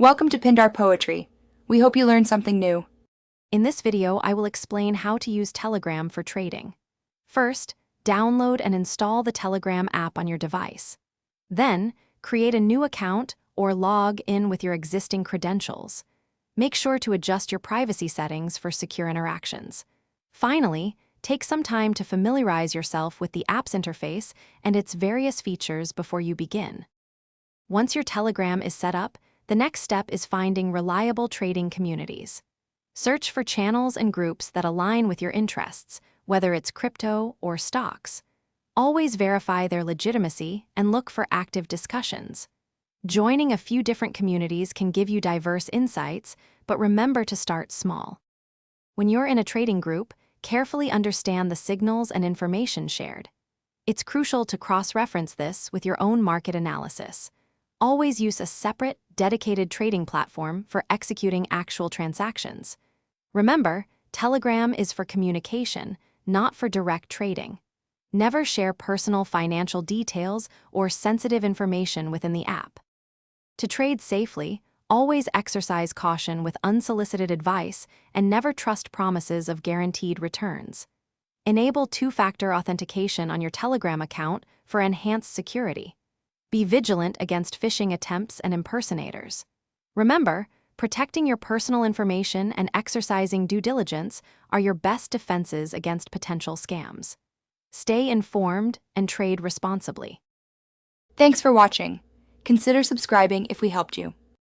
Welcome to Pindar Poetry. We hope you learned something new. In this video, I will explain how to use Telegram for trading. First, download and install the Telegram app on your device. Then, create a new account or log in with your existing credentials. Make sure to adjust your privacy settings for secure interactions. Finally, take some time to familiarize yourself with the app's interface and its various features before you begin. Once your Telegram is set up, the next step is finding reliable trading communities. Search for channels and groups that align with your interests, whether it's crypto or stocks. Always verify their legitimacy and look for active discussions. Joining a few different communities can give you diverse insights, but remember to start small. When you're in a trading group, carefully understand the signals and information shared. It's crucial to cross-reference this with your own market analysis. Always use a separate, dedicated trading platform for executing actual transactions. Remember, Telegram is for communication, not for direct trading. Never share personal financial details or sensitive information within the app. To trade safely, always exercise caution with unsolicited advice and never trust promises of guaranteed returns. Enable two-factor authentication on your Telegram account for enhanced security. Be vigilant against phishing attempts and impersonators. Remember, protecting your personal information and exercising due diligence are your best defenses against potential scams. Stay informed and trade responsibly. Thanks for watching. Consider subscribing if we helped you.